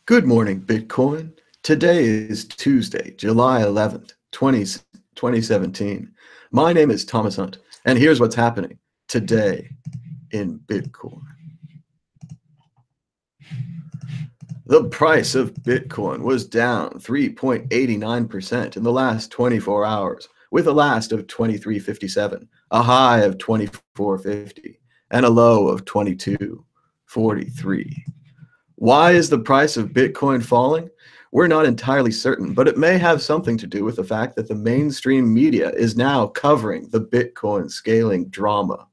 Good morning, Bitcoin. Today is Tuesday, July 11th, 2017. My name is Thomas Hunt, and here's what's happening today in Bitcoin. The price of Bitcoin was down 3.89% in the last 24 hours, with a last of 23.57, a high of 24.50, and a low of 22.43. Why is the price of Bitcoin falling? We're not entirely certain, but it may have something to do with the fact that the mainstream media is now covering the Bitcoin scaling drama.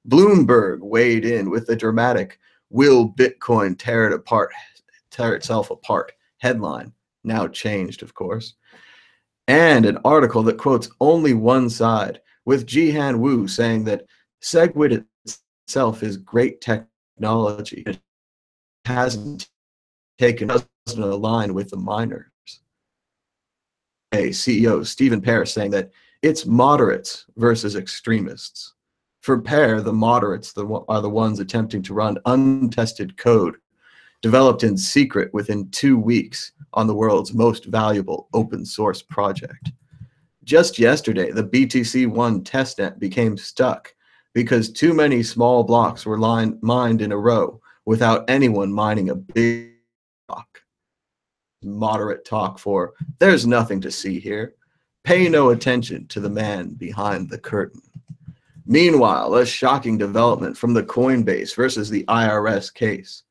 Bloomberg weighed in with the dramatic "Will Bitcoin tear itself apart" headline, now changed, of course, and an article that quotes only one side, with Jihan Wu saying that SegWit itself is great technology. It hasn't doesn't align with the miners. CEO Stephen Pear saying that it's moderates versus extremists. For Pear, the moderates are the ones attempting to run untested code developed in secret within 2 weeks on the world's most valuable open source project. Just yesterday, the BTC1 testnet became stuck because too many small blocks were mined in a row without anyone mining a big block. Moderate talk for "there's nothing to see here. Pay no attention to the man behind the curtain." Meanwhile, a shocking development from the Coinbase versus the IRS case.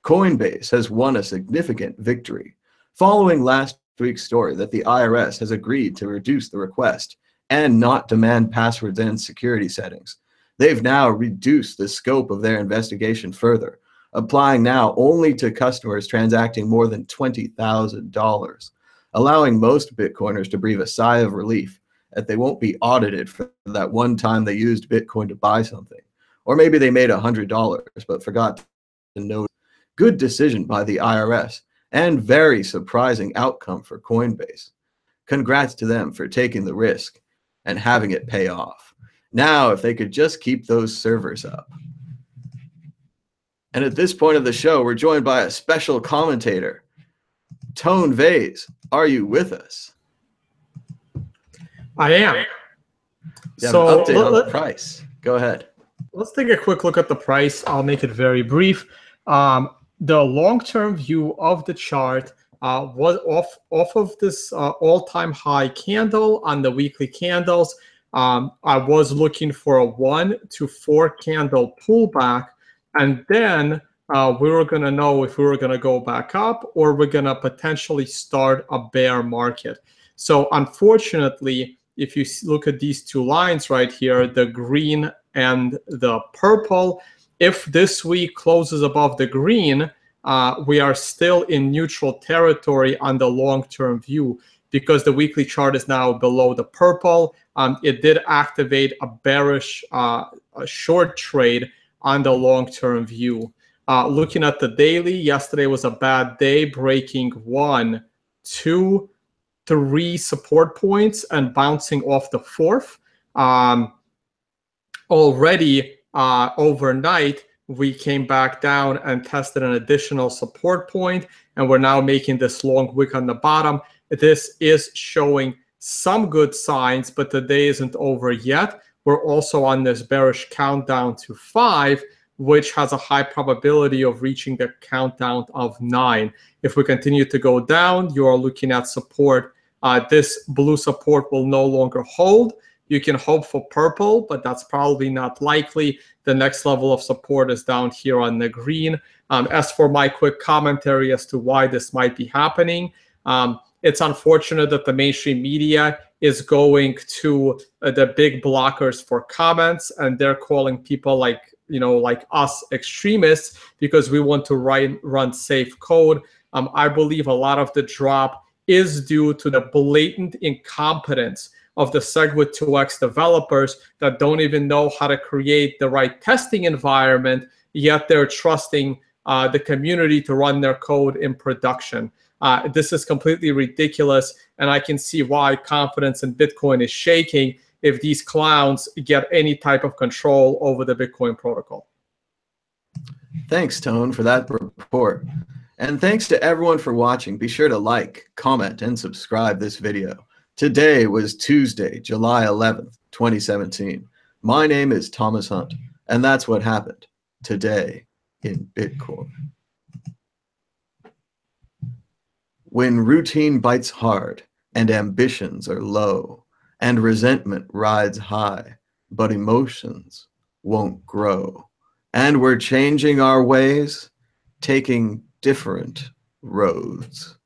Coinbase has won a significant victory following last week's story that the IRS has agreed to reduce the request and not demand passwords and security settings. They've now reduced the scope of their investigation further, applying now only to customers transacting more than $20,000, allowing most Bitcoiners to breathe a sigh of relief that they won't be audited for that one time they used Bitcoin to buy something. Or maybe they made $100 but forgot to note. Good decision by the IRS and very surprising outcome for Coinbase. Congrats to them for taking the risk and having it pay off. Now, if they could just keep those servers up. And at this point of the show, we're joined by a special commentator. Tone Vase, are you with us? I am. You have an update on the price. Go ahead. Let's take a quick look at the price. I'll make it very brief. The long-term view of the chart was off of this all-time high candle on the weekly candles. I was looking for a 1 to 4 candle pullback, and then we were going to know if we were going to go back up or we're going to potentially start a bear market. So unfortunately, if you look at these two lines right here, the green and the purple, if this week closes above the green, we are still in neutral territory on the long-term view because the weekly chart is now below the purple. It did activate a bearish a short trade on the long-term view. Looking at the daily, yesterday was a bad day, breaking 1, 2, 3 support points and bouncing off the 4th. Already overnight, we came back down and tested an additional support point, and we're now making this long wick on the bottom. This is showing some good signs, but the day isn't over yet. We're also on this bearish countdown to 5, which has a high probability of reaching the countdown of 9. If we continue to go down, you are looking at support. This blue support will no longer hold. You can hope for purple, but that's probably not likely. The next level of support is down here on the green. As for my quick commentary as to why this might be happening, it's unfortunate that the mainstream media is going to the big blockers for comments, and they're calling people like us extremists because we want to run safe code. I believe a lot of the drop is due to the blatant incompetence of the SegWit2x developers that don't even know how to create the right testing environment, yet they're trusting the community to run their code in production. This is completely ridiculous, and I can see why confidence in Bitcoin is shaking if these clowns get any type of control over the Bitcoin protocol. Thanks, Tone, for that report. And thanks to everyone for watching. Be sure to like, comment, and subscribe this video. Today was Tuesday, July 11th, 2017. My name is Thomas Hunt, and that's what happened today in Bitcoin. When routine bites hard and ambitions are low and resentment rides high, but emotions won't grow, and we're changing our ways, taking different roads.